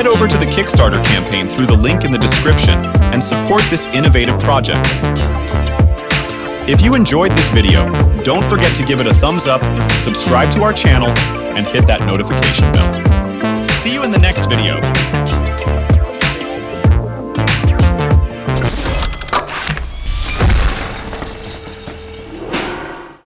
Head over to the Kickstarter campaign through the link in the description and support this innovative project. If you enjoyed this video, don't forget to give it a thumbs up, subscribe to our channel, and hit that notification bell. See you in the next video.